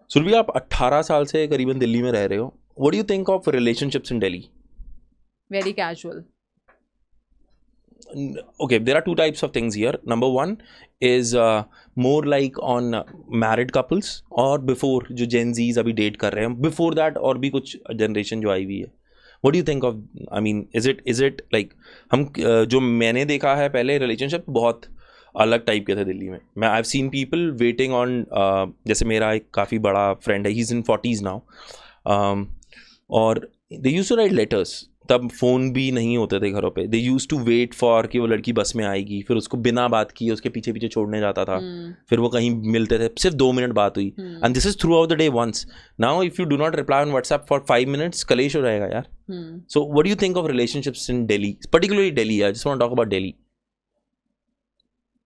सुरभि, आप 18 साल से करीबन दिल्ली में रह रहे हो. What do you think of relationships in Delhi? Very casual. Okay, there are two types of things here. Number one is more like on married couples और before जो Gen Zs अभी date कर रहे हैं. Before that और भी कुछ generation जो आई हुई है. What do you think of? I mean, is it like हम जो मैंने देखा है पहले relationship बहुत अलग टाइप के थे दिल्ली में. मैं I've seen people waiting on जैसे मेरा एक काफ़ी बड़ा friend है, he's in 40s now. और they used to write letters. तब फ़ोन भी नहीं होते थे घरों पे. दे यूज टू वेट फॉर कि वो लड़की बस में आएगी, फिर उसको बिना बात किए उसके पीछे पीछे छोड़ने जाता था. फिर वो कहीं मिलते थे, सिर्फ 2 मिनट बात हुई. And this is throughout the day once. Now if you do not reply on WhatsApp for 5 minutes, कलेश हो जाएगा यार. So what do you think of relationships in Delhi, particularly Delhi? I just want to talk about Delhi.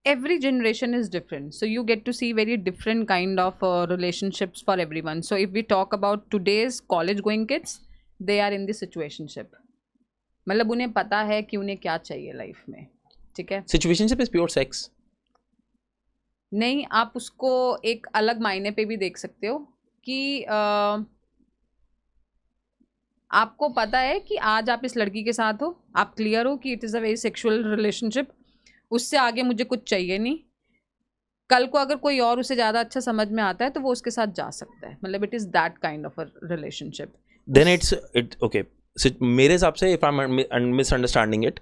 Every generation is different, so you get to see very different kind of relationships for everyone. So if we talk about today's college going kids, they are in the situationship. मतलब उन्हें पता है कि उन्हें क्या चाहिए life में. ठीक है, सिचुएशनशिप इज प्योर सेक्स. नहीं, आप उसको एक अलग मायने पे भी देख सकते हो कि आपको पता है कि आज आप इस लड़की के साथ हो, आप क्लियर हो कि it is a very sexual relationship, उससे आगे मुझे कुछ चाहिए नहीं. कल को अगर कोई और उसे ज़्यादा अच्छा समझ में आता है तो वो उसके साथ जा सकता है. मतलब it is that kind of a relationship. Then it okay. मेरे हिसाब से, if I am misunderstanding it,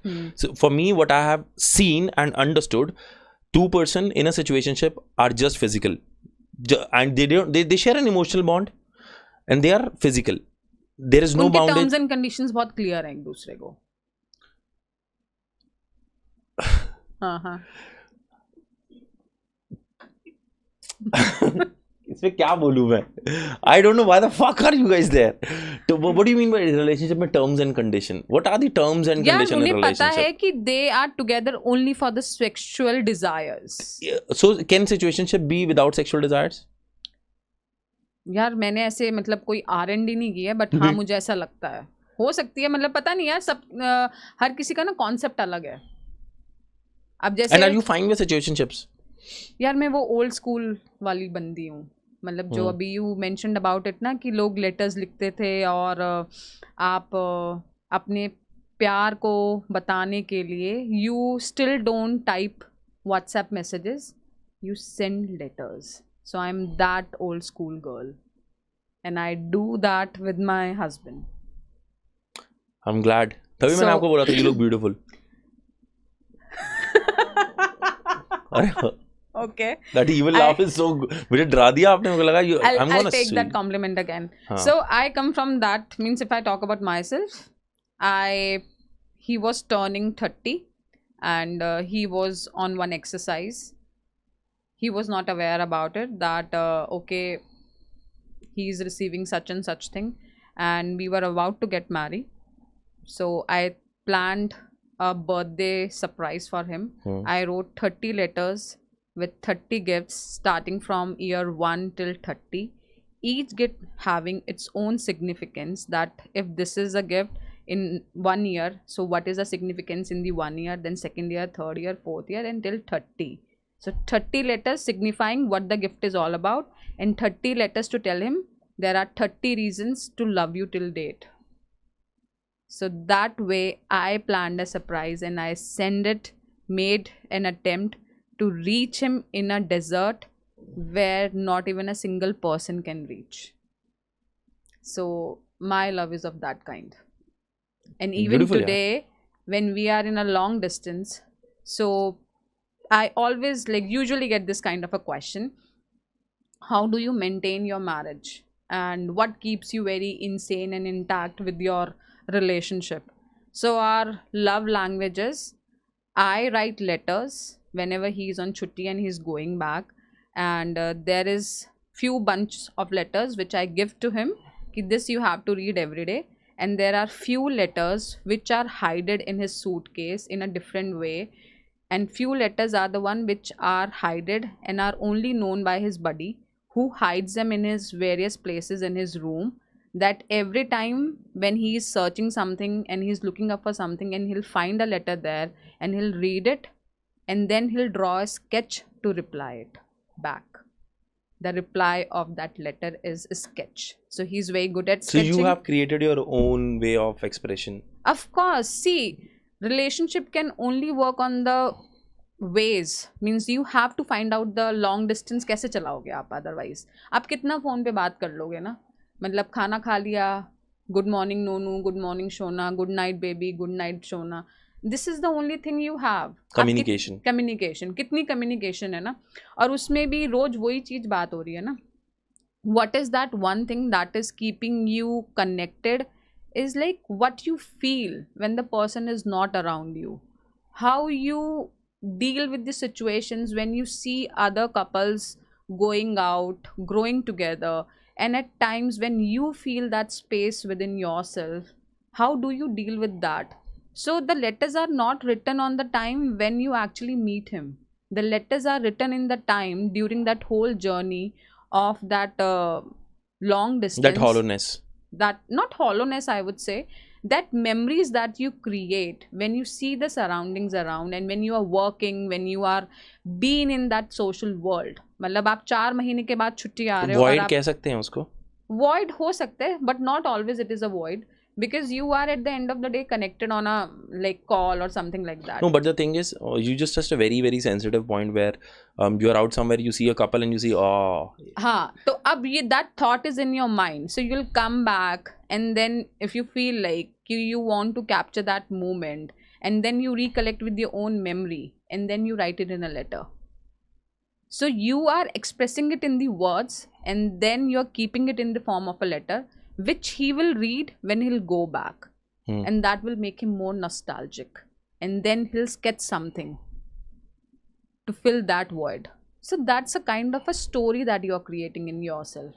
for me what I have seen and understood, two person in a situationship are just physical, and they share an emotional bond and they are physical. There is no उनके boundary. Terms and conditions बहुत clear हैं एक दूसरे को. हाँ हाँ. इसमें क्या बोलूं मैं? I don't know why the fuck are you guys there. So what do you mean by relationship में terms and condition? What are the terms and यार condition in उन्हें पता है relationship? कि they are together only for the sexual desires. So can situationship be without sexual desires? यार मैंने ऐसे मतलब कोई R&D नहीं की है, बट हाँ मुझे ऐसा लगता है हो सकती है. मतलब पता नहीं यार, सब हर किसी का ना कॉन्सेप्ट अलग है. अब जैसे And are you fine with situationships? यार मैं वो ओल्ड स्कूल वाली बंदी हूँ. मतलब जो अभी यू मेंशन्ड अबाउट इट ना, कि लोग लेटर्स लिखते थे और आप अपने प्यार को बताने के लिए you still don't type WhatsApp messages, you send letters. So I am that old school girl and I do that with my husband. I'm glad. तभी मैंने आपको बोला था you look beautiful. Okay. That evil laugh is so good. मुझे डरा दिया आपने. मुझे लगा I'm I'll gonna take sue that you. compliment again. हाँ. So I come from that, means if I talk about myself, he was turning 30 and he was on one exercise. He was not aware about it that okay, he is receiving such and such thing, and we were about to get married. So I planned a birthday surprise for him. I wrote 30 letters with 30 gifts starting from year 1 till 30, each gift having its own significance. That if this is a gift in 1 year, so what is the significance in the 1 year, then second year, third year, fourth year, until 30. So 30 letters signifying what the gift is all about, and 30 letters to tell him there are 30 reasons to love you till date. So that way I planned a surprise and I sent it, made an attempt to reach him in a desert where not even a single person can reach. So my love is of that kind. And even Beautiful, today, when we are in a long distance, so I always usually get this kind of a question: how do you maintain your marriage, and what keeps you very insane and intact with your relationship? So our love languages, I write letters whenever he's on chutti and he's going back, and there is few bunch of letters which I give to him, ki this you have to read every day. And there are few letters which are hidden in his suitcase in a different way, and few letters are the one which are hidden and are only known by his buddy, who hides them in his various places in his room, that every time when he is searching something and he's looking up for something and he'll find a letter there and he'll read it and then he'll draw a sketch to reply it back. the reply of that letter is a sketch. So he's very good at So sketching. you have created your own way of expression. Of course, see, relationship can only work on the ways, means you have to find out the long distance कैसे चलाओगे आप, otherwise आप कितना phone पे बात कर लोगे ना, मतलब खाना खा लिया, good morning Nonu, good morning Shona, good night baby, good night Shona, this is the only thing you have. Communication. Communication, कितनी कम्युनिकेशन है ना, और उसमें भी रोज वही चीज बात हो रही है ना. What is that one thing that is keeping you connected is like what you feel when the person is not around you, how you deal with the situations when you see other couples going out, growing together, and at times when you feel that space within yourself, how do you deal with that? So the letters are not written on the time when you actually meet him. The letters are written in the time during that whole journey of that long distance. That hollowness. That, not hollowness, I would say, that memories that you create when you see the surroundings around, and when you are working, when you are being in that social world. मतलब आप 4 महीने के बाद छुट्टी आ रहे हो, Void कह सकते हैं उसको. void हो सकते हैं, but not always it is a void, because you are at the end of the day connected on a like call or something like that. No, but the thing is, you just touched a very, very sensitive point where you are out somewhere, you see a couple and you see, oh. हाँ, तो अब ये that thought is in your mind, so you'll come back, and then if you feel like you want to capture that moment, and then you recollect with your own memory, and then you write it in a letter. So you are expressing it in the words, and then you're keeping it in the form of a letter, which he will read when he'll go back. And that will make him more nostalgic. And then he'll sketch something to fill that void. So that's a kind of a story that you're creating in yourself,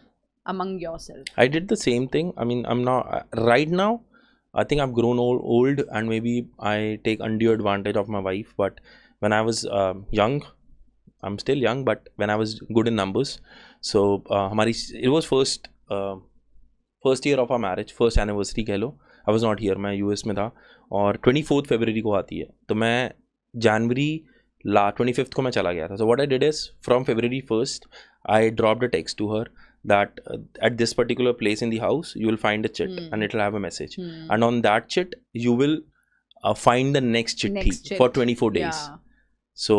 among yourself. I did the same thing. I mean, I'm not, right now, I think I've grown old and maybe I take undue advantage of my wife. But when I was young, I'm still young, but when I was good in numbers, so it was first year of our marriage, first anniversary कह लो. I was not here, मैं US में था, और 24th February को आती है, तो मैं January 25th को मैं चला गया था. So what I did is, from February 1st, I dropped a text to her that at this particular place in the house, you will find a chit and it will have a message. And on that chit, you will find the next chitti for 24 days. Yeah. So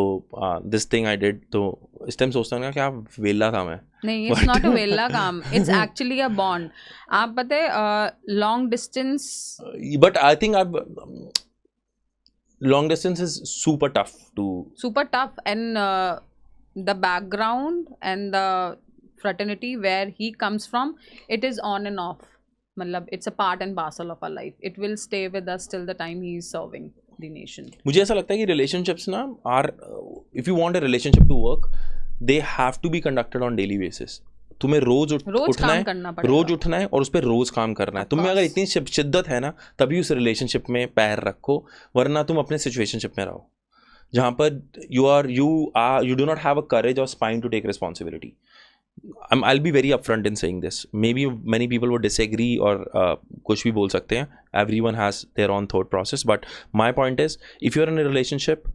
this thing I did, तो इस time सोचता हूँ क्या वेला था मैं. नहीं, it's not a वेला काम, it's actually a bond. आप पता है long distance. But I think long distance is super tough, And the background and the fraternity where he comes from, it is on and off. मतलब it's a part and parcel of our life. It will stay with us till the time he is serving the nation. मुझे ऐसा लगता है कि relationships ना are, if you want a relationship to work, they have to be conducted on daily basis. तुम्हें रोज उठना है और उस पर रोज काम करना है. तुम्हें अगर इतनी शिद्दत है ना, तभी उस रिलेशनशिप में पैर रखो, वरना तुम अपने सिचुएशनशिप में रहो जहाँ पर you do not have a courage or spine to take responsibility. I'll be very upfront in saying this. Maybe many people would disagree or कुछ भी बोल सकते हैं. Everyone has their own thought process. But my point is, if you're in a relationship,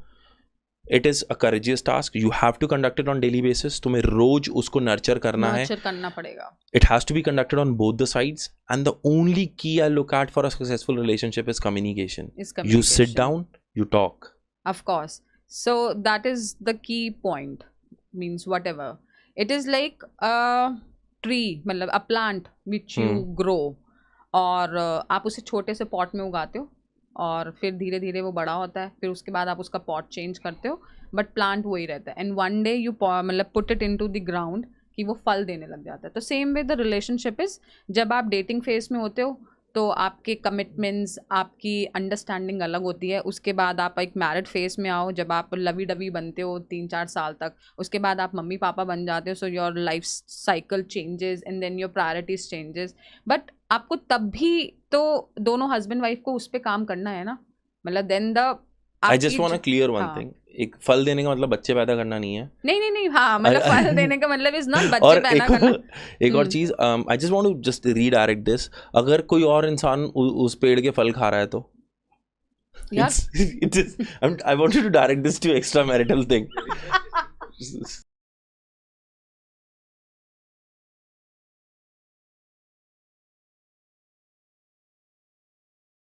it is a courageous task. You have to conduct it on daily basis. तुम्हें रोज उसको nurture करना है. Nurture करना पड़ेगा. It has to be conducted on both the sides. And the only key I look at for a successful relationship is communication. You sit down, you talk. Of course. So that is the key point. Means whatever. It is like a tree, मतलब a plant which you grow, और आप उसे छोटे से pot में उगाते हो, और फिर धीरे धीरे वो बड़ा होता है, फिर उसके बाद आप उसका पॉट चेंज करते हो, बट प्लांट वही रहता है. एंड वन डे यू मतलब put it into the ground कि वो फल देने लग जाता है. तो same way the relationship is, जब आप डेटिंग फेज में होते हो तो आपके कमिटमेंट्स, आपकी अंडरस्टैंडिंग अलग होती है. उसके बाद आप एक मैरिड फेज में आओ, जब आप लवी डवी बनते हो 3-4 साल तक, उसके बाद आप मम्मी पापा बन जाते हो. So your life cycle changes and then your priorities changes. But आपको तब भी तो दोनों हस्बैंड वाइफ को उस पर काम करना है ना. मतलब then the I just want to clear one thing. एक फल देने का मतलब बच्चे पैदा करना नहीं है. नहीं हाँ, मतलब फल देने का मतलब इज नॉट बच्चे पैदा करना. एक और चीज, I just want to just redirect this. अगर कोई और इंसान उस पेड़ के फल खा रहा है तो I wanted to direct this to extramarital thing.